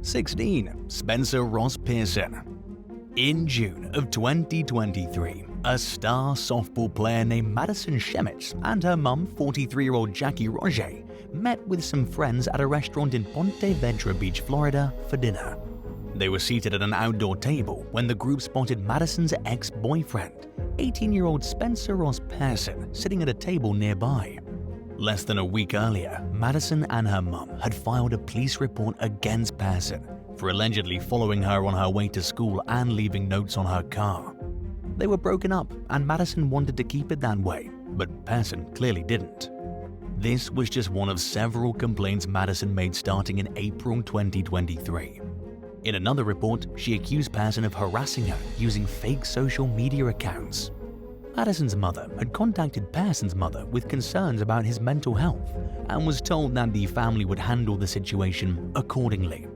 16. Spencer Ross Pearson. In June of 2023, a star softball player named Madison Shemitz and her mum, 43-year-old Jackie Roger, met with some friends at a restaurant in Ponte Vedra Beach, Florida, for dinner. They were seated at an outdoor table when the group spotted Madison's ex-boyfriend, 18-year-old Spencer Ross Pearson, sitting at a table nearby. Less than a week earlier, Madison and her mum had filed a police report against Pearson for allegedly following her on her way to school and leaving notes on her car. They were broken up and Madison wanted to keep it that way, but Pearson clearly didn't. This was just one of several complaints Madison made starting in April 2023. In another report, she accused Pearson of harassing her using fake social media accounts. Madison's mother had contacted Pearson's mother with concerns about his mental health and was told that the family would handle the situation accordingly.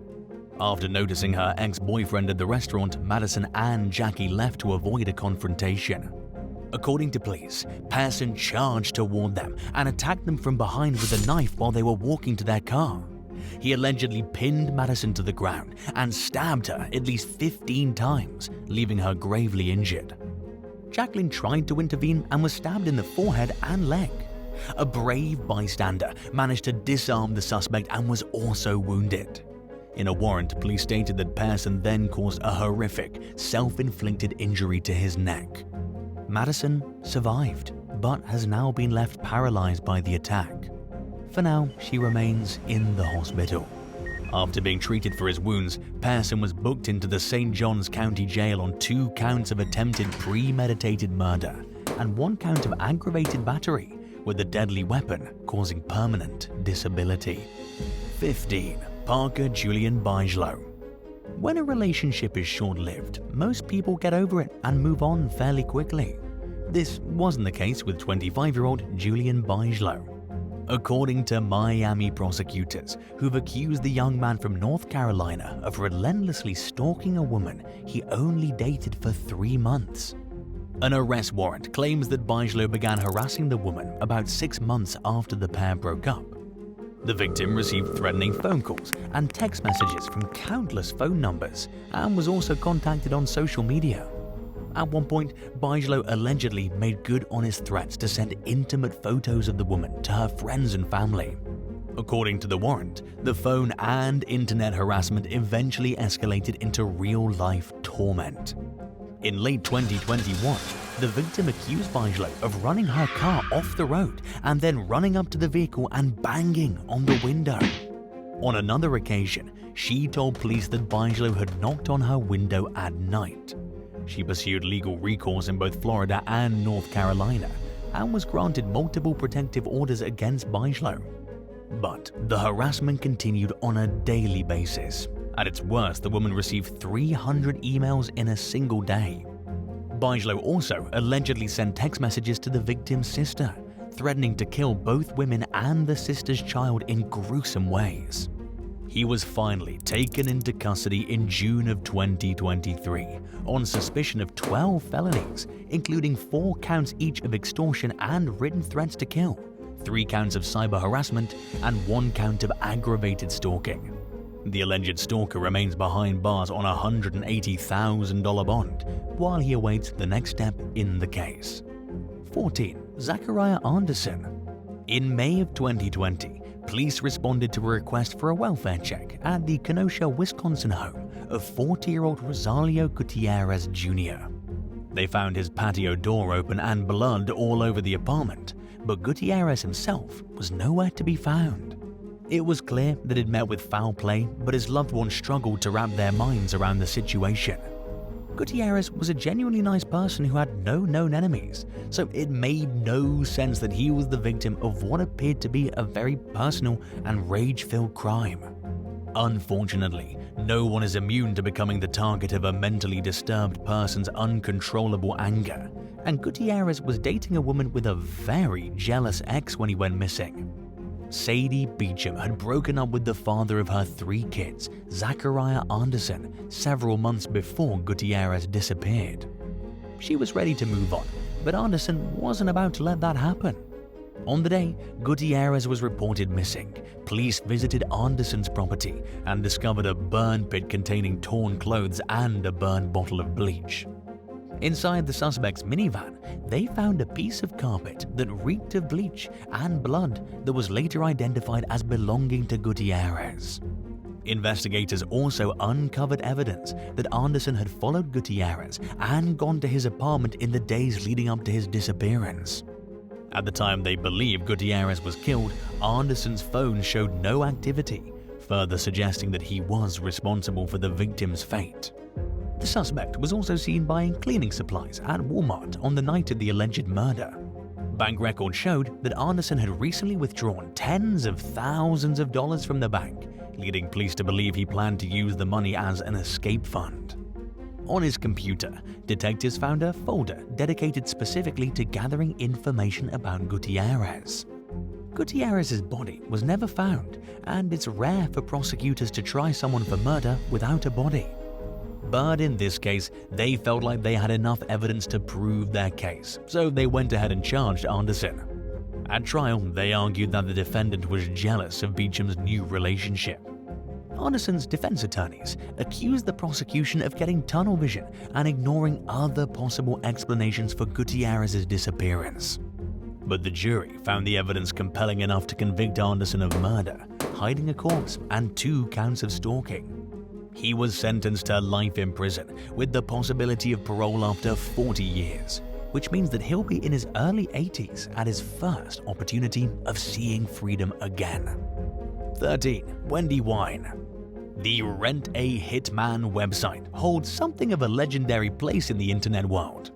After noticing her ex-boyfriend at the restaurant, Madison and Jackie left to avoid a confrontation. According to police, Pearson charged toward them and attacked them from behind with a knife while they were walking to their car. He allegedly pinned Madison to the ground and stabbed her at least 15 times, leaving her gravely injured. Jacqueline tried to intervene and was stabbed in the forehead and leg. A brave bystander managed to disarm the suspect and was also wounded. In a warrant, police stated that Pearson then caused a horrific, self-inflicted injury to his neck. Madison survived, but has now been left paralyzed by the attack. For now, she remains in the hospital. After being treated for his wounds, Pearson was booked into the St. Johns County Jail on 2 counts of attempted premeditated murder and 1 count of aggravated battery with a deadly weapon causing permanent disability. 15. Parker Julian Bigelow. When a relationship is short-lived, most people get over it and move on fairly quickly. This wasn't the case with 25-year-old Julian Bigelow. According to Miami prosecutors, who've accused the young man from North Carolina of relentlessly stalking a woman he only dated for 3 months. An arrest warrant claims that Bigelow began harassing the woman about 6 months after the pair broke up. The victim received threatening phone calls and text messages from countless phone numbers and was also contacted on social media. At one point, Bigelow allegedly made good on his threats to send intimate photos of the woman to her friends and family. According to the warrant, the phone and internet harassment eventually escalated into real-life torment. In late 2021, the victim accused Bigelow of running her car off the road and then running up to the vehicle and banging on the window. On another occasion, she told police that Bigelow had knocked on her window at night. She pursued legal recourse in both Florida and North Carolina and was granted multiple protective orders against Bigelow. But the harassment continued on a daily basis. At its worst, the woman received 300 emails in a single day. Bigelow also allegedly sent text messages to the victim's sister, threatening to kill both women and the sister's child in gruesome ways. He was finally taken into custody in June of 2023 on suspicion of 12 felonies, including 4 counts each of extortion and written threats to kill, 3 counts of cyber harassment, and 1 count of aggravated stalking. The alleged stalker remains behind bars on a $180,000 bond while he awaits the next step in the case. 14. ZACHARIAH Anderson. In May of 2020, police responded to a request for a welfare check at the Kenosha, Wisconsin home of 40-year-old Rosalio Gutierrez Jr. They found his patio door open and blood all over the apartment, but Gutierrez himself was nowhere to be found. It was clear that he'd met with foul play, but his loved ones struggled to wrap their minds around the situation. Gutierrez was a genuinely nice person who had no known enemies, so it made no sense that he was the victim of what appeared to be a very personal and rage-filled crime. Unfortunately, no one is immune to becoming the target of a mentally disturbed person's uncontrollable anger, and Gutierrez was dating a woman with a very jealous ex when he went missing. Sadie Beecham had broken up with the father of her 3 kids, ZACHARIAH Anderson, several months before Gutierrez disappeared. She was ready to move on, but Anderson wasn't about to let that happen. On the day Gutierrez was reported missing, police visited Anderson's property and discovered a burn pit containing torn clothes and a burned bottle of bleach. Inside the suspect's minivan, they found a piece of carpet that reeked of bleach and blood that was later identified as belonging to Gutierrez. Investigators also uncovered evidence that Anderson had followed Gutierrez and gone to his apartment in the days leading up to his disappearance. At the time they believed Gutierrez was killed, Anderson's phone showed no activity, further suggesting that he was responsible for the victim's fate. The suspect was also seen buying cleaning supplies at Walmart on the night of the alleged murder. Bank records showed that Anderson had recently withdrawn tens of thousands of dollars from the bank, leading police to believe he planned to use the money as an escape fund. On his computer, detectives found a folder dedicated specifically to gathering information about Gutierrez. Gutierrez's body was never found, and it's rare for prosecutors to try someone for murder without a body. But in this case, they felt like they had enough evidence to prove their case, so they went ahead and charged Anderson. At trial, they argued that the defendant was jealous of Beecham's new relationship. Anderson's defense attorneys accused the prosecution of getting tunnel vision and ignoring other possible explanations for Gutierrez's disappearance. But the jury found the evidence compelling enough to convict Anderson of murder, hiding a corpse, and 2 counts of stalking. He was sentenced to life in prison with the possibility of parole after 40 years, which means that he'll be in his early 80s at his first opportunity of seeing freedom again. 13. Wendy Wine. The Rent a Hitman website holds something of a legendary place in the internet world.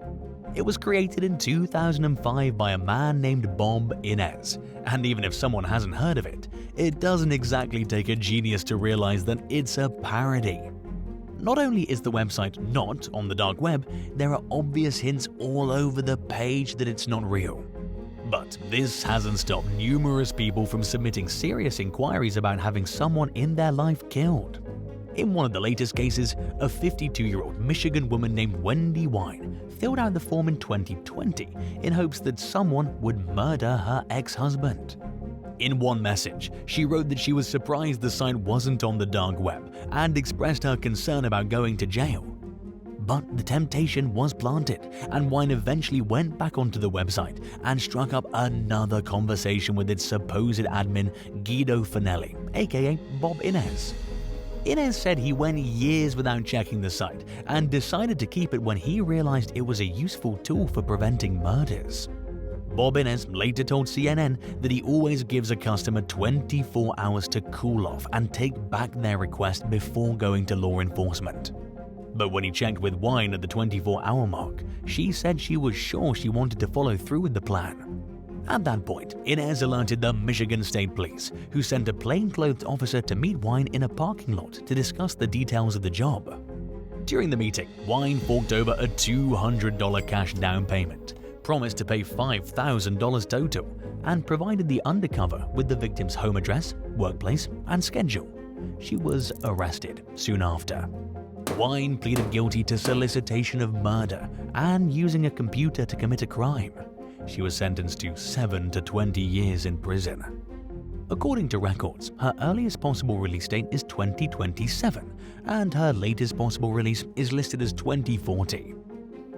It was created in 2005 by a man named Bob Inez, and even if someone hasn't heard of it, it doesn't exactly take a genius to realize that it's a parody. Not only is the website not on the dark web, there are obvious hints all over the page that it's not real. But this hasn't stopped numerous people from submitting serious inquiries about having someone in their life killed. In one of the latest cases, a 52-year-old Michigan woman named Wendy Wine filled out the form in 2020 in hopes that someone would murder her ex-husband. In one message, she wrote that she was surprised the site wasn't on the dark web and expressed her concern about going to jail. But the temptation was planted, and Wine eventually went back onto the website and struck up another conversation with its supposed admin Guido Finelli, aka Bob Inez. Inez said he went years without checking the site and decided to keep it when he realized it was a useful tool for preventing murders. Bob Inez later told CNN that he always gives a customer 24 hours to cool off and take back their request before going to law enforcement. But when he checked with Wine at the 24-hour mark, she said she was sure she wanted to follow through with the plan. At that point, Inez alerted the Michigan State Police, who sent a plainclothes officer to meet Wine in a parking lot to discuss the details of the job. During the meeting, Wine forked over a $200 cash down payment, promised to pay $5,000 total, and provided the undercover with the victim's home address, workplace, and schedule. She was arrested soon after. Wine pleaded guilty to solicitation of murder and using a computer to commit a crime. She was sentenced to 7 to 20 years in prison. According to records, her earliest possible release date is 2027, and her latest possible release is listed as 2040.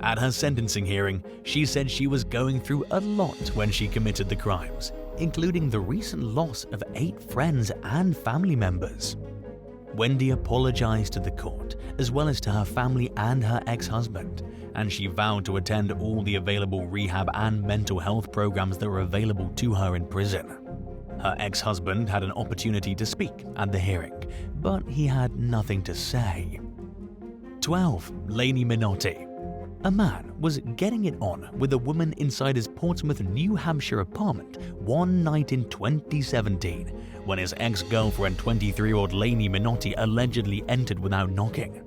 At her sentencing hearing, she said she was going through a lot when she committed the crimes, including the recent loss of 8 friends and family members. Wendy apologized to the court, as well as to her family and her ex-husband, and she vowed to attend all the available rehab and mental health programs that were available to her in prison. Her ex-husband had an opportunity to speak at the hearing, but he had nothing to say. 12. Lainey Minotti. A man was getting it on with a woman inside his Portsmouth, New Hampshire apartment one night in 2017 when his ex-girlfriend 23-year-old Lainey Minotti allegedly entered without knocking.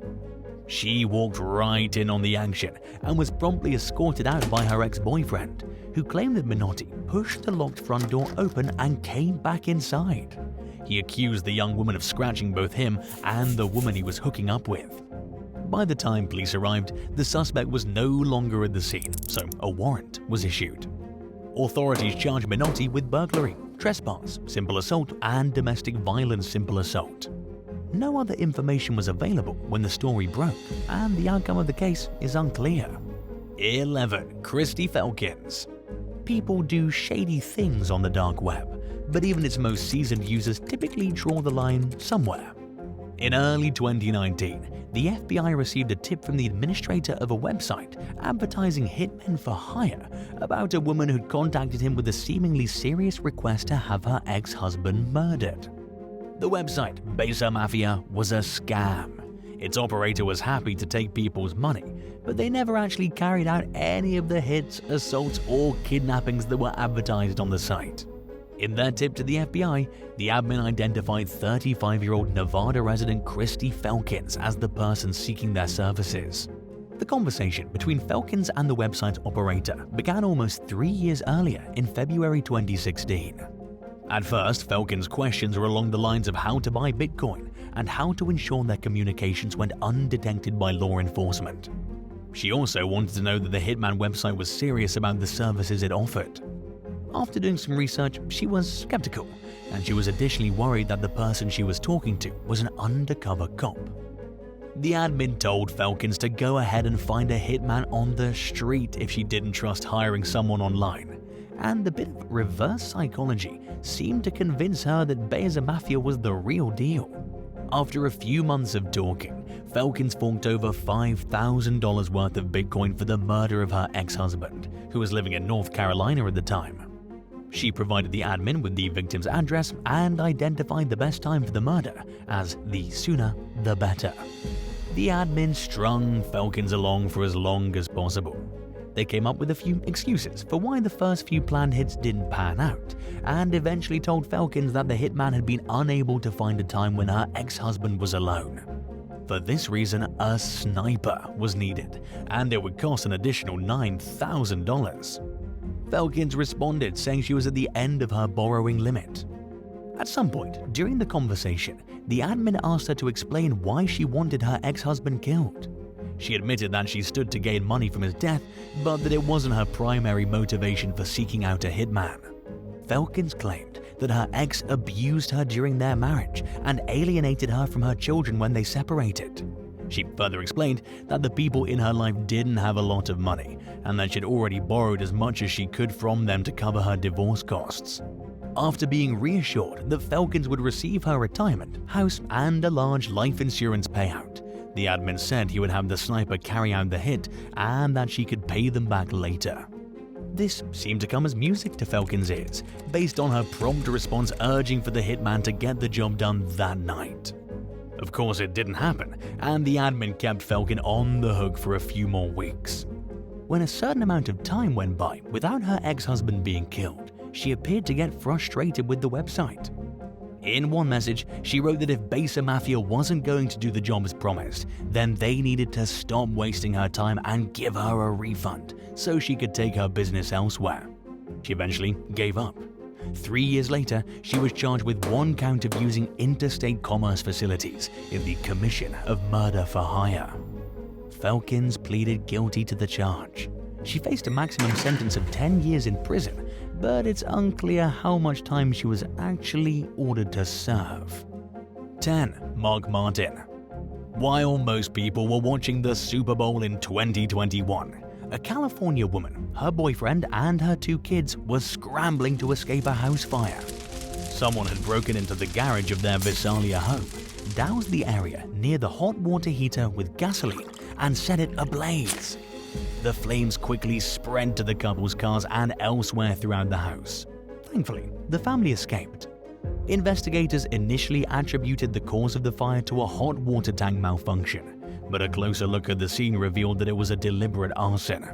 She walked right in on the action and was promptly escorted out by her ex-boyfriend, who claimed that Minotti pushed the locked front door open and came back inside. He accused the young woman of scratching both him and the woman he was hooking up with. By the time police arrived, the suspect was no longer at the scene, so a warrant was issued. authorities charged Minotti with burglary, trespass, simple assault, and domestic violence simple assault. No other information was available when the story broke, and the outcome of the case is unclear. 11. Christy Felkins. People do shady things on the dark web, but even its most seasoned users typically draw the line somewhere. In early 2019, the FBI received a tip from the administrator of a website advertising hitmen for hire about a woman who'd contacted him with a seemingly serious request to have her ex-husband murdered. The website, Besa Mafia, was a scam. Its operator was happy to take people's money, but they never actually carried out any of the hits, assaults, or kidnappings that were advertised on the site. In their tip to the FBI, the admin identified 35-year-old Nevada resident Christy Felkins as the person seeking their services. The conversation between Felkins and the website's operator began almost 3 years earlier in February 2016. At first, Felkins' questions were along the lines of how to buy Bitcoin and how to ensure their communications went undetected by law enforcement. She also wanted to know that the Hitman website was serious about the services it offered. After doing some research, she was skeptical, and she was additionally worried that the person she was talking to was an undercover cop. The admin told Felkins to go ahead and find a hitman on the street if she didn't trust hiring someone online, and the bit of reverse psychology seemed to convince her that Besa Mafia was the real deal. After a few months of talking, Felkins forked over $5,000 worth of Bitcoin for the murder of her ex-husband, who was living in North Carolina at the time. She provided the admin with the victim's address and identified the best time for the murder as the sooner the better. The admin strung Felkins along for as long as possible. They came up with a few excuses for why the first few planned hits didn't pan out, and eventually told Felkins that the hitman had been unable to find a time when her ex-husband was alone. For this reason, a sniper was needed, and it would cost an additional $9,000. Felkins responded, saying she was at the end of her borrowing limit. At some point during the conversation, the admin asked her to explain why she wanted her ex-husband killed. She admitted that she stood to gain money from his death, but that it wasn't her primary motivation for seeking out a hitman. Felkins claimed that her ex abused her during their marriage and alienated her from her children when they separated. She further explained that the people in her life didn't have a lot of money and that she'd already borrowed as much as she could from them to cover her divorce costs. After being reassured that Felkins would receive her retirement, house, and a large life insurance payout, the admin said he would have the sniper carry out the hit and that she could pay them back later. This seemed to come as music to Felkins' ears, based on her prompt response urging for the hitman to get the job done that night. Of course, it didn't happen, and the admin kept Felkin on the hook for a few more weeks. When a certain amount of time went by without her ex-husband being killed, she appeared to get frustrated with the website. In one message, she wrote that if Besa Mafia wasn't going to do the job as promised, then they needed to stop wasting her time and give her a refund so she could take her business elsewhere. She eventually gave up. 3 years later, she was charged with 1 count of using interstate commerce facilities in the commission of murder for hire. Felkins pleaded guilty to the charge. She faced a maximum sentence of 10 years in prison, but it's unclear how much time she was actually ordered to serve. 10. Mark Martin. While most people were watching the Super Bowl in 2021, a California woman, her boyfriend, and her 2 kids were scrambling to escape a house fire. Someone had broken into the garage of their Visalia home, doused the area near the hot water heater with gasoline, and set it ablaze. The flames quickly spread to the couple's cars and elsewhere throughout the house. Thankfully, the family escaped. Investigators initially attributed the cause of the fire to a hot water tank malfunction, but a closer look at the scene revealed that it was a deliberate arson.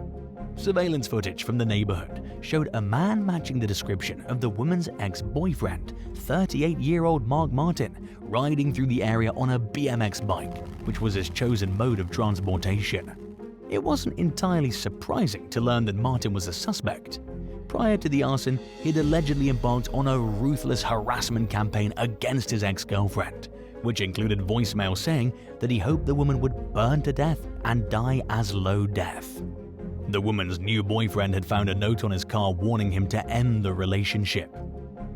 Surveillance footage from the neighborhood showed a man matching the description of the woman's ex-boyfriend, 38-year-old Mark Martin, riding through the area on a BMX bike, which was his chosen mode of transportation. It wasn't entirely surprising to learn that Martin was a suspect. Prior to the arson, he'd allegedly embarked on a ruthless harassment campaign against his ex-girlfriend, which included voicemails saying that he hoped the woman would burn to death and die as low death. The woman's new boyfriend had found a note on his car warning him to end the relationship.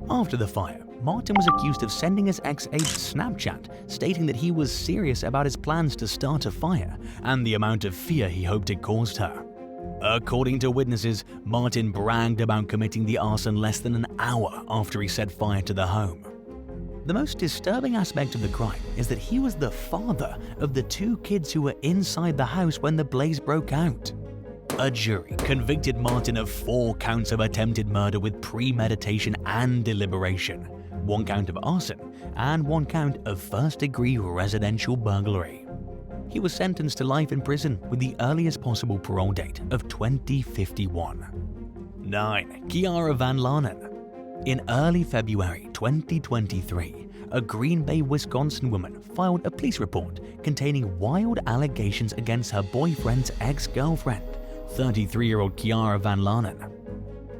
After the fire, Martin was accused of sending his ex a Snapchat stating that he was serious about his plans to start a fire and the amount of fear he hoped it caused her. According to witnesses, Martin bragged about committing the arson less than an hour after he set fire to the home. The most disturbing aspect of the crime is that he was the father of the 2 kids who were inside the house when the blaze broke out. A jury convicted Martin of 4 counts of attempted murder with premeditation and deliberation, 1 count of arson, and 1 count of first-degree residential burglary. He was sentenced to life in prison with the earliest possible parole date of 2051. 9. Ciara VANLANEN. In early February 2023, a Green Bay, Wisconsin woman filed a police report containing wild allegations against her boyfriend's ex-girlfriend, 33-year-old Ciara VANLANEN.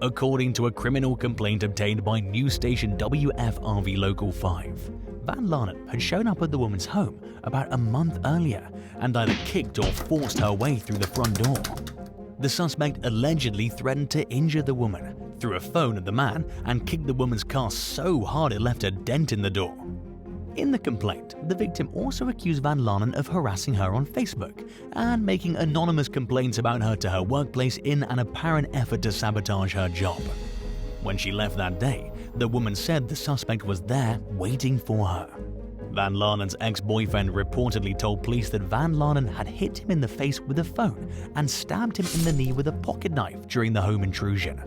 According to a criminal complaint obtained by news station WFRV Local 5, VANLANEN had shown up at the woman's home about a month earlier and either kicked or forced her way through the front door. The suspect allegedly threatened to injure the woman, threw a phone at the man, and kicked the woman's car so hard it left a dent in the door. In the complaint, the victim also accused VANLANEN of harassing her on Facebook and making anonymous complaints about her to her workplace in an apparent effort to sabotage her job. When she left that day, the woman said the suspect was there waiting for her. VANLANEN's ex-boyfriend reportedly told police that VANLANEN had hit him in the face with a phone and stabbed him in the knee with a pocket knife during the home intrusion.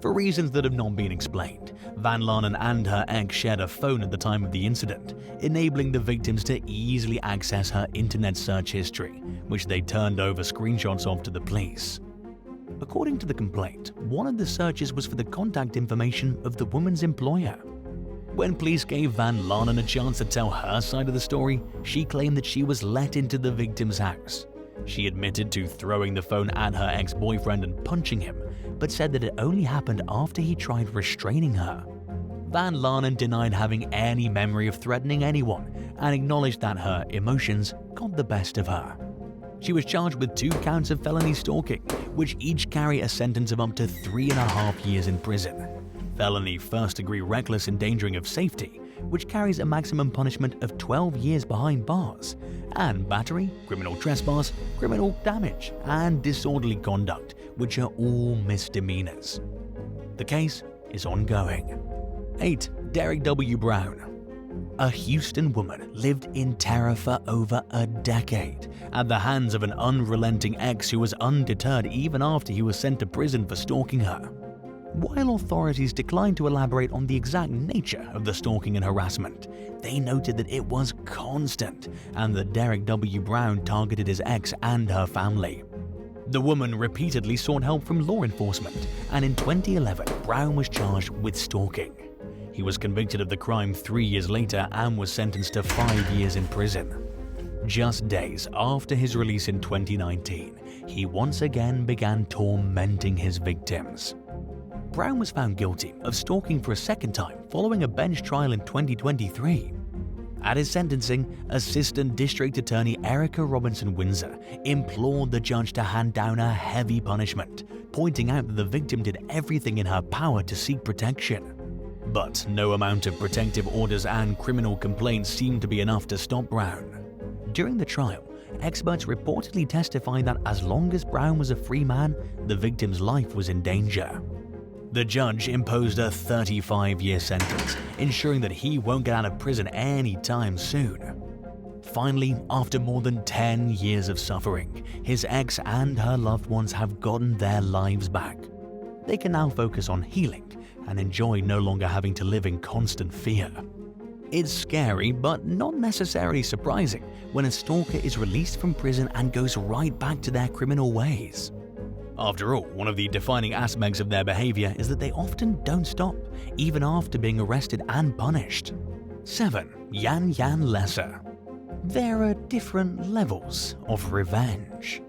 For reasons that have not been explained, VANLANEN and her ex shared a phone at the time of the incident, enabling the victims to easily access her internet search history, which they turned over screenshots of to the police. According to the complaint, one of the searches was for the contact information of the woman's employer. When police gave VANLANEN a chance to tell her side of the story, she claimed that she was let into the victim's house. She admitted to throwing the phone at her ex-boyfriend and punching him, but said that it only happened after he tried restraining her. VANLANEN denied having any memory of threatening anyone and acknowledged that her emotions got the best of her. She was charged with 2 counts of felony stalking, which each carry a sentence of up to 3.5 years in prison. Felony first-degree reckless endangering of safety, which carries a maximum punishment of 12 years behind bars, and battery, criminal trespass, criminal damage, and disorderly conduct, which are all misdemeanors. The case is ongoing. 8. Derek W. Brown. A Houston woman lived in terror for over a decade at the hands of an unrelenting ex who was undeterred even after he was sent to prison for stalking her. While authorities declined to elaborate on the exact nature of the stalking and harassment, they noted that it was constant and that Derek W. Brown targeted his ex and her family. The woman repeatedly sought help from law enforcement, and in 2011, Brown was charged with stalking. He was convicted of the crime 3 years later and was sentenced to 5 years in prison. Just days after his release in 2019, he once again began tormenting his victims. Brown was found guilty of stalking for a second time following a bench trial in 2023. At his sentencing, Assistant District Attorney Erica Robinson Windsor implored the judge to hand down a heavy punishment, pointing out that the victim did everything in her power to seek protection. But no amount of protective orders and criminal complaints seemed to be enough to stop Brown. During the trial, experts reportedly testified that as long as Brown was a free man, the victim's life was in danger. The judge imposed a 35-year sentence, ensuring that he won't get out of prison anytime soon. Finally, after more than 10 years of suffering, his ex and her loved ones have gotten their lives back. They can now focus on healing and enjoy no longer having to live in constant fear. It's scary, but not necessarily surprising when a stalker is released from prison and goes right back to their criminal ways. After all, one of the defining aspects of their behavior is that they often don't stop, even after being arrested and punished. 7. Yan Yan Lesser. There are different levels of revenge.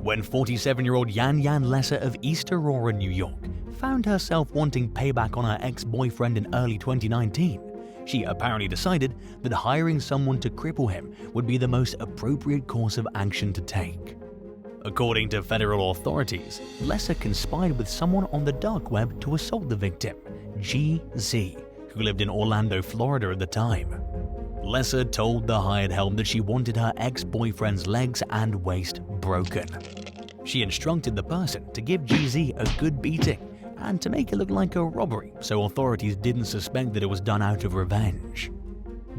When 47-year-old Yan Yan Lesser of East Aurora, New York, found herself wanting payback on her ex-boyfriend in early 2019, she apparently decided that hiring someone to cripple him would be the most appropriate course of action to take. According to federal authorities, Lesser conspired with someone on the dark web to assault the victim, GZ, who lived in Orlando, Florida at the time. Lesser told the hired help that she wanted her ex-boyfriend's legs and waist broken. She instructed the person to give GZ a good beating and to make it look like a robbery so authorities didn't suspect that it was done out of revenge.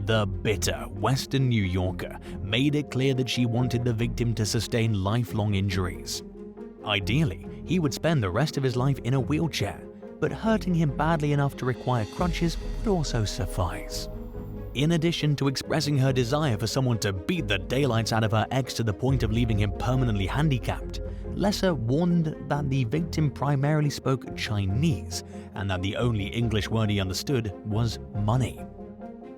The bitter Western New Yorker made it clear that she wanted the victim to sustain lifelong injuries. Ideally, he would spend the rest of his life in a wheelchair, but hurting him badly enough to require crutches would also suffice. In addition to expressing her desire for someone to beat the daylights out of her ex to the point of leaving him permanently handicapped, Lesser warned that the victim primarily spoke Chinese and that the only English word he understood was money.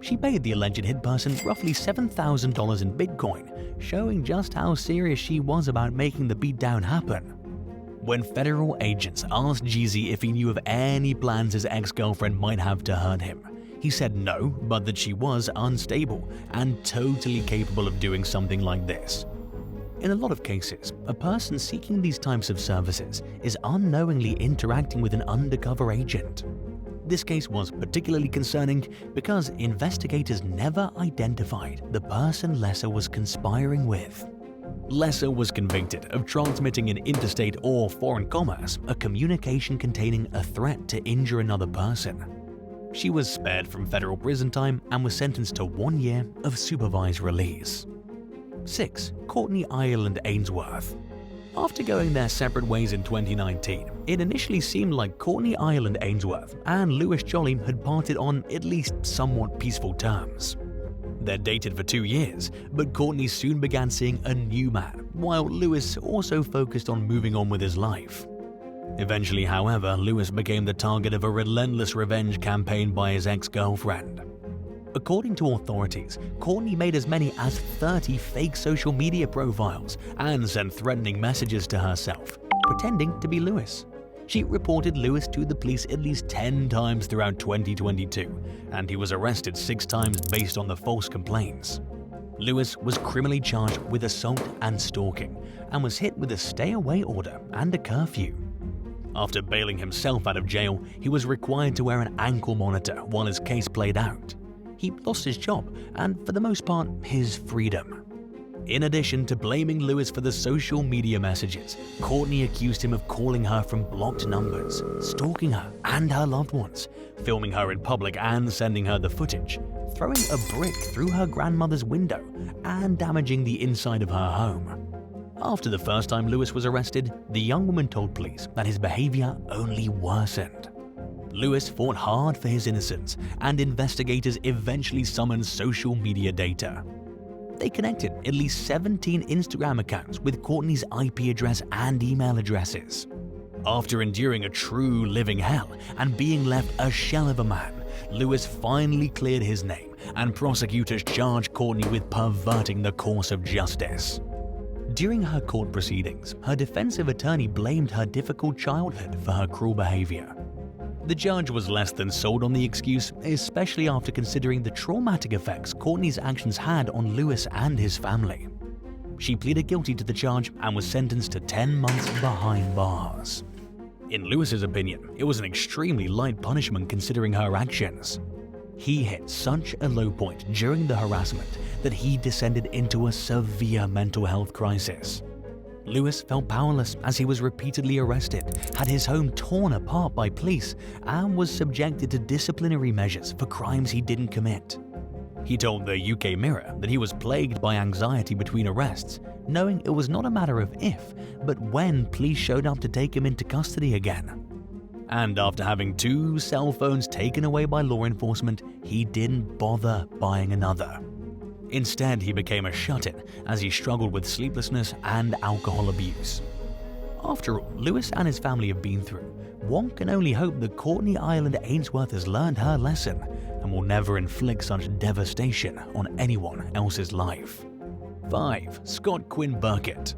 She paid the alleged hit person roughly $7,000 in Bitcoin, showing just how serious she was about making the beatdown happen. When federal agents asked GZ if he knew of any plans his ex-girlfriend might have to hurt him, he said no, but that she was unstable and totally capable of doing something like this. In a lot of cases, a person seeking these types of services is unknowingly interacting with an undercover agent. This case was particularly concerning because investigators never identified the person Lesser was conspiring with. Lesser was convicted of transmitting in interstate or foreign commerce a communication containing a threat to injure another person. She was spared from federal prison time and was sentenced to 1 year of supervised release. 6. Courtney Ireland Ainsworth. After going their separate ways in 2019, it initially seemed like Courtney Ireland Ainsworth and Louis Jolley had parted on at least somewhat peaceful terms. They dated for 2 years, but Courtney soon began seeing a new man, while Louis also focused on moving on with his life. Eventually, however, Louis became the target of a relentless revenge campaign by his ex-girlfriend. According to authorities, Courtney made as many as 30 fake social media profiles and sent threatening messages to herself, pretending to be Louis. She reported Louis to the police at least 10 times throughout 2022, and he was arrested 6 times based on the false complaints. Louis was criminally charged with assault and stalking, and was hit with a stay-away order and a curfew. After bailing himself out of jail, he was required to wear an ankle monitor while his case played out. He lost his job and, for the most part, his freedom. In addition to blaming Louis for the social media messages, Courtney accused him of calling her from blocked numbers, stalking her and her loved ones, filming her in public and sending her the footage, throwing a brick through her grandmother's window, and damaging the inside of her home. After the first time Louis was arrested, the young woman told police that his behavior only worsened. Louis fought hard for his innocence, and investigators eventually summoned social media data. They connected at least 17 Instagram accounts with Courtney's IP address and email addresses. After enduring a true living hell and being left a shell of a man, Louis finally cleared his name, and prosecutors charged Courtney with perverting the course of justice. During her court proceedings, her defensive attorney blamed her difficult childhood for her cruel behavior. The judge was less than sold on the excuse, especially after considering the traumatic effects Courtney's actions had on Louis and his family. She pleaded guilty to the charge and was sentenced to 10 months behind bars. In Louis's opinion, it was an extremely light punishment considering her actions. He hit such a low point during the harassment that he descended into a severe mental health crisis. Louis felt powerless as he was repeatedly arrested, had his home torn apart by police, and was subjected to disciplinary measures for crimes he didn't commit. He told the UK Mirror that he was plagued by anxiety between arrests, knowing it was not a matter of if, but when police showed up to take him into custody again. And after having 2 cell phones taken away by law enforcement, he didn't bother buying another. Instead, he became a shut-in as he struggled with sleeplessness and alcohol abuse. After all Louis and his family have been through, one can only hope that Courtney Ireland Ainsworth has learned her lesson and will never inflict such devastation on anyone else's life. 5. Scott Quinn Berkett.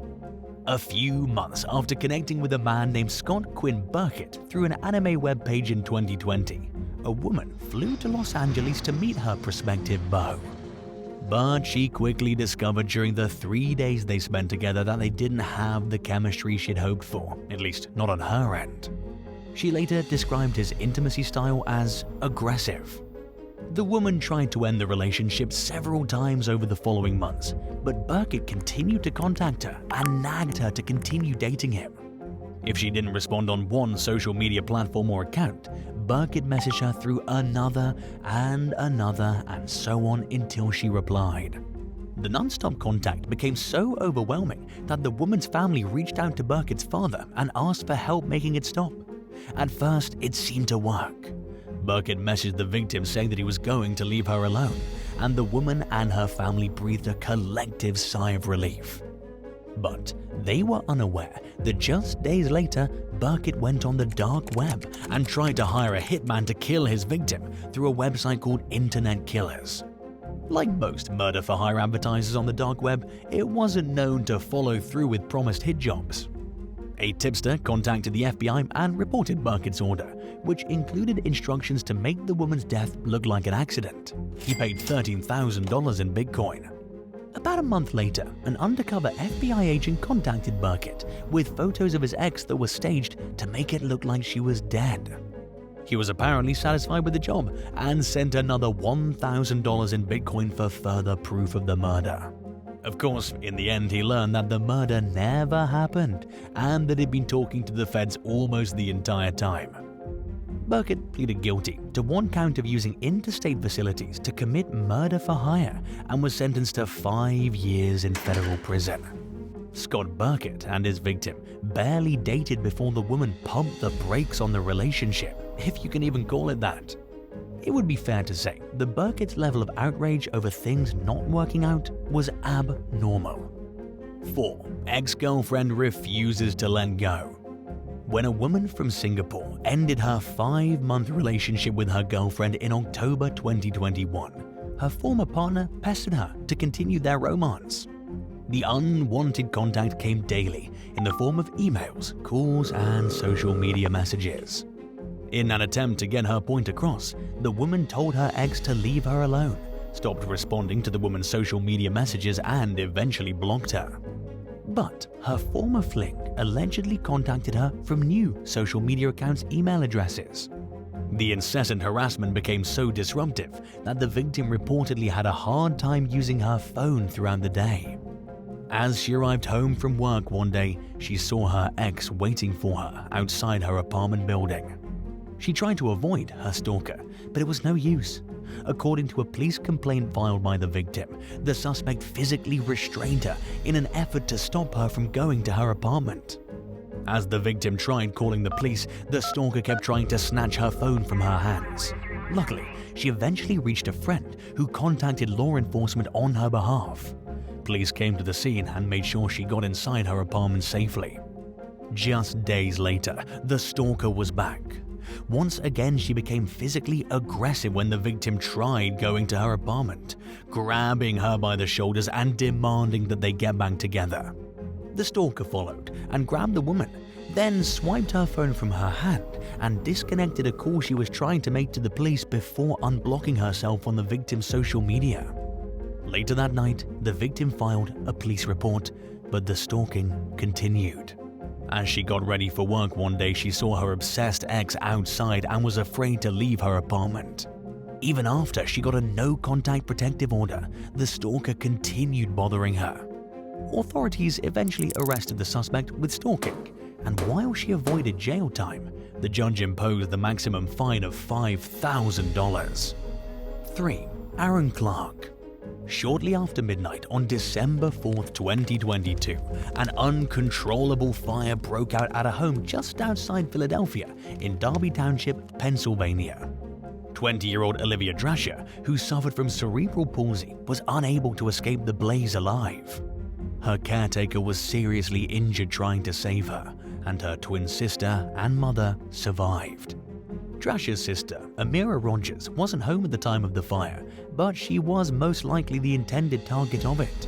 A few months after connecting with a man named Scott Quinn Berkett through an anime webpage in 2020, a woman flew to Los Angeles to meet her prospective beau. But she quickly discovered during the 3 days they spent together that they didn't have the chemistry she'd hoped for, at least not on her end. She later described his intimacy style as aggressive. The woman tried to end the relationship several times over the following months, but Berkett continued to contact her and nagged her to continue dating him. If she didn't respond on one social media platform or account, Berkett messaged her through another and so on until she replied. The non-stop contact became so overwhelming that the woman's family reached out to Berkett's father and asked for help making it stop. At first, it seemed to work. Berkett messaged the victim saying that he was going to leave her alone, and the woman and her family breathed a collective sigh of relief. But they were unaware that just days later, Berkett went on the dark web and tried to hire a hitman to kill his victim through a website called Internet Killers. Like most murder-for-hire advertisers on the dark web, it wasn't known to follow through with promised hit jobs. A tipster contacted the FBI and reported Berkett's order, which included instructions to make the woman's death look like an accident. He paid $13,000 in Bitcoin. About a month later, an undercover FBI agent contacted Berkett with photos of his ex that were staged to make it look like she was dead. He was apparently satisfied with the job and sent another $1,000 in Bitcoin for further proof of the murder. Of course, in the end he learned that the murder never happened and that he'd been talking to the feds almost the entire time. Berkett pleaded guilty to one count of using interstate facilities to commit murder for hire and was sentenced to 5 years in federal prison. Scott Berkett and his victim barely dated before the woman pumped the brakes on the relationship, if you can even call it that. It would be fair to say that Berkett's level of outrage over things not working out was abnormal. 4. Ex-girlfriend refuses to let go. When a woman from Singapore ended her 5-month relationship with her girlfriend in October 2021, her former partner pestered her to continue their romance. The unwanted contact came daily in the form of emails, calls, and social media messages. In an attempt to get her point across, the woman told her ex to leave her alone, stopped responding to the woman's social media messages, and eventually blocked her. But her former fling allegedly contacted her from new social media accounts' email addresses. The incessant harassment became so disruptive that the victim reportedly had a hard time using her phone throughout the day. As she arrived home from work one day, she saw her ex waiting for her outside her apartment building. She tried to avoid her stalker, but it was no use. According to a police complaint filed by the victim, the suspect physically restrained her in an effort to stop her from going to her apartment. As the victim tried calling the police, the stalker kept trying to snatch her phone from her hands. Luckily, she eventually reached a friend who contacted law enforcement on her behalf. Police came to the scene and made sure she got inside her apartment safely. Just days later, the stalker was back. Once again, she became physically aggressive when the victim tried going to her apartment, grabbing her by the shoulders and demanding that they get back together. The stalker followed and grabbed the woman, then swiped her phone from her hand and disconnected a call she was trying to make to the police before unblocking herself on the victim's social media. Later that night, the victim filed a police report, but the stalking continued. As she got ready for work one day, she saw her obsessed ex outside and was afraid to leave her apartment. Even after she got a no-contact protective order, the stalker continued bothering her. Authorities eventually arrested the suspect with stalking, and while she avoided jail time, the judge imposed the maximum fine of $5,000. 3. Aaron Clark. Shortly after midnight on December 4th, 2022, an uncontrollable fire broke out at a home just outside Philadelphia in Darby Township, Pennsylvania. 20-year-old Olivia Drasher, who suffered from cerebral palsy, was unable to escape the blaze alive. Her caretaker was seriously injured trying to save her, and her twin sister and mother survived. Drasher's sister, Amira Rogers, wasn't home at the time of the fire, but she was most likely the intended target of it.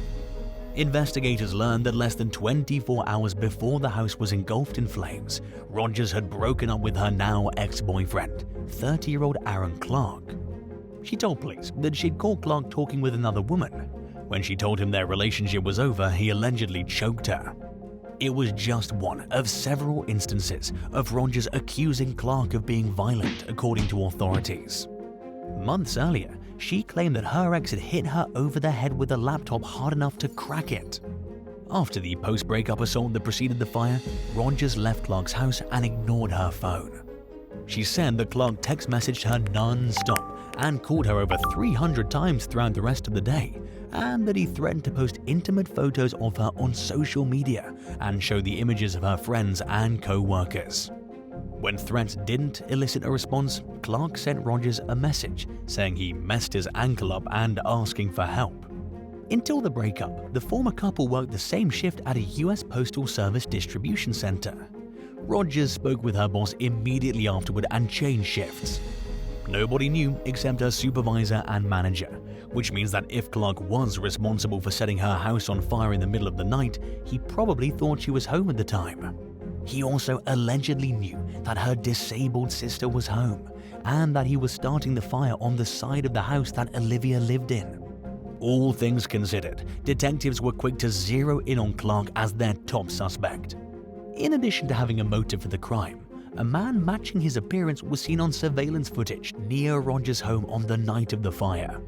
Investigators learned that less than 24 hours before the house was engulfed in flames, Rogers had broken up with her now ex-boyfriend, 30-year-old Aaron Clark. She told police that she'd caught Clark talking with another woman. When she told him their relationship was over, he allegedly choked her. It was just one of several instances of Rogers accusing Clark of being violent, according to authorities. Months earlier, she claimed that her ex had hit her over the head with a laptop hard enough to crack it. After the post-breakup assault that preceded the fire, Rogers left Clark's house and ignored her phone. She said that Clark text messaged her non-stop and called her over 300 times throughout the rest of the day, and that he threatened to post intimate photos of her on social media and show the images of her friends and co-workers. When threats didn't elicit a response, Clark sent Rogers a message saying he messed his ankle up and asking for help. Until the breakup, the former couple worked the same shift at a US Postal Service distribution center. Rogers spoke with her boss immediately afterward and changed shifts. Nobody knew except her supervisor and manager, which means that if Clark was responsible for setting her house on fire in the middle of the night, he probably thought she was home at the time. He also allegedly knew that her disabled sister was home, and that he was starting the fire on the side of the house that Olivia lived in. All things considered, detectives were quick to zero in on Clark as their top suspect. In addition to having a motive for the crime, a man matching his appearance was seen on surveillance footage near Rogers' home on the night of the fire.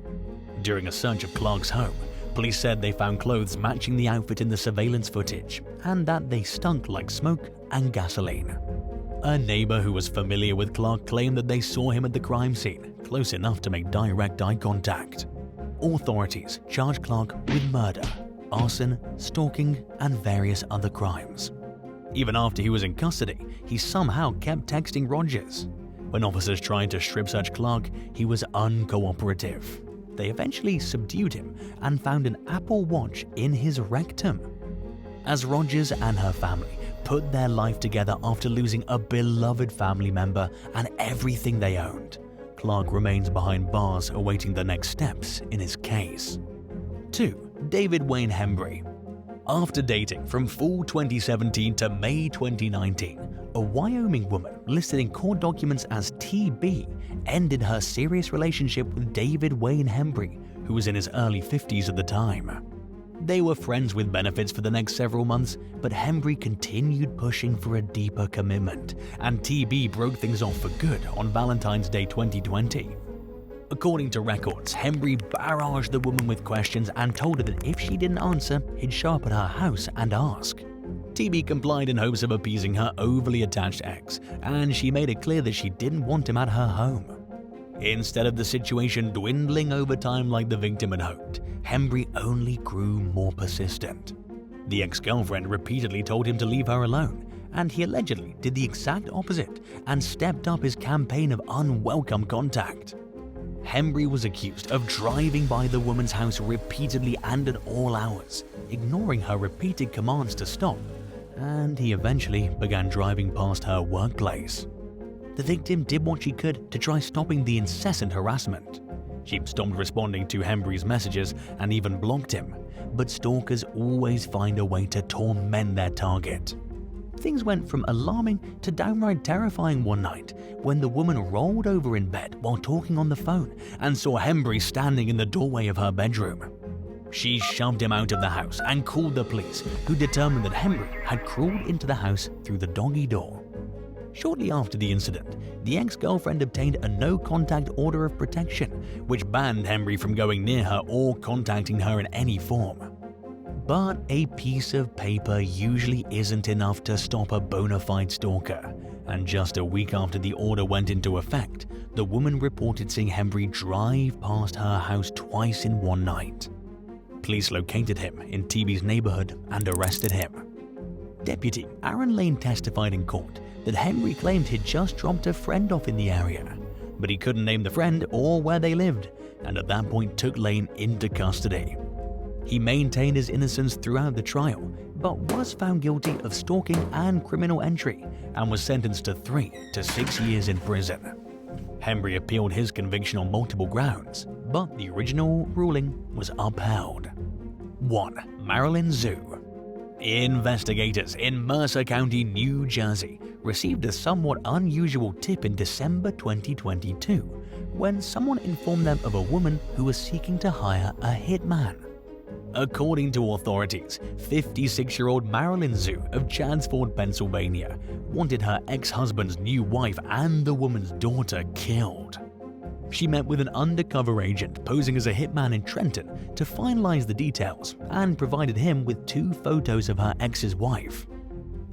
During a search of Clark's home, police said they found clothes matching the outfit in the surveillance footage, and that they stunk like smoke and gasoline. A neighbor who was familiar with Clark claimed that they saw him at the crime scene, close enough to make direct eye contact. Authorities charged Clark with murder, arson, stalking, and various other crimes. Even after he was in custody, he somehow kept texting Rogers. When officers tried to strip search Clark, he was uncooperative. They eventually subdued him and found an Apple Watch in his rectum. As Rogers and her family put their life together after losing a beloved family member and everything they owned, Clark remains behind bars awaiting the next steps in his case. 2. David Wayne Hembree. After dating from fall 2017 to May 2019, a Wyoming woman listed in court documents as TB ended her serious relationship with David Wayne Hembree, who was in his early 50s at the time. They were friends with benefits for the next several months, but Hembree continued pushing for a deeper commitment, and TB broke things off for good on Valentine's Day 2020. According to records, Hembree barraged the woman with questions and told her that if she didn't answer, he'd show up at her house and ask. TB complied in hopes of appeasing her overly attached ex, and she made it clear that she didn't want him at her home. Instead of the situation dwindling over time like the victim had hoped, Hembree only grew more persistent. The ex-girlfriend repeatedly told him to leave her alone, and he allegedly did the exact opposite and stepped up his campaign of unwelcome contact. Hembree was accused of driving by the woman's house repeatedly and at all hours, ignoring her repeated commands to stop, and he eventually began driving past her workplace. The victim did what she could to try stopping the incessant harassment. She stopped responding to Hembree's messages and even blocked him, but stalkers always find a way to torment their target. Things went from alarming to downright terrifying one night when the woman rolled over in bed while talking on the phone and saw Hembree standing in the doorway of her bedroom. She shoved him out of the house and called the police, who determined that Hembree had crawled into the house through the doggy door. Shortly after the incident, the ex-girlfriend obtained a no-contact order of protection, which banned Hembree from going near her or contacting her in any form. But a piece of paper usually isn't enough to stop a bona fide stalker, and just a week after the order went into effect, the woman reported seeing Hembree drive past her house twice in one night. Police located him in TB's neighborhood and arrested him. Deputy Aaron Lane testified in court that Hembree claimed he'd just dropped a friend off in the area, but he couldn't name the friend or where they lived, and at that point took Lane into custody. He maintained his innocence throughout the trial, but was found guilty of stalking and criminal entry and was sentenced to 3 to 6 years in prison. Hembree appealed his conviction on multiple grounds, but the original ruling was upheld. 1. Maryland Zoo. Investigators in Mercer County, New Jersey received a somewhat unusual tip in December 2022 when someone informed them of a woman who was seeking to hire a hitman. According to authorities, 56-year-old Marilyn Zhu of Chadsford, Pennsylvania, wanted her ex-husband's new wife and the woman's daughter killed. She met with an undercover agent posing as a hitman in Trenton to finalize the details and provided him with 2 photos of her ex's wife.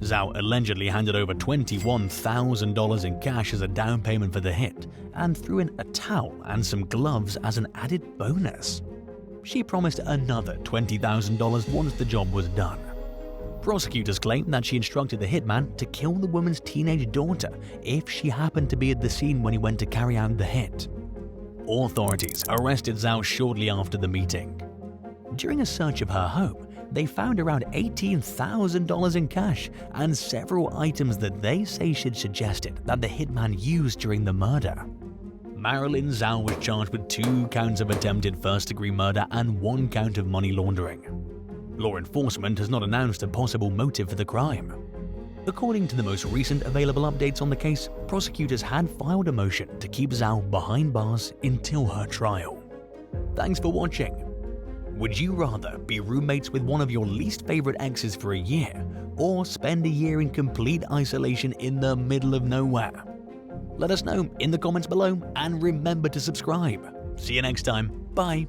Zhao allegedly handed over $21,000 in cash as a down payment for the hit and threw in a towel and some gloves as an added bonus. She promised another $20,000 once the job was done. Prosecutors claim that she instructed the hitman to kill the woman's teenage daughter if she happened to be at the scene when he went to carry out the hit. Authorities arrested Zhao shortly after the meeting. During a search of her home, they found around $18,000 in cash and several items that they say should suggested that the hitman used during the murder. Marilyn Zhao was charged with 2 counts of attempted first-degree murder and 1 count of money laundering. Law enforcement has not announced a possible motive for the crime. According to the most recent available updates on the case, prosecutors had filed a motion to keep Zhao behind bars until her trial. Thanks for watching. Would you rather be roommates with one of your least favorite exes for a year, or spend a year in complete isolation in the middle of nowhere? Let us know in the comments below and remember to subscribe. See you next time. Bye.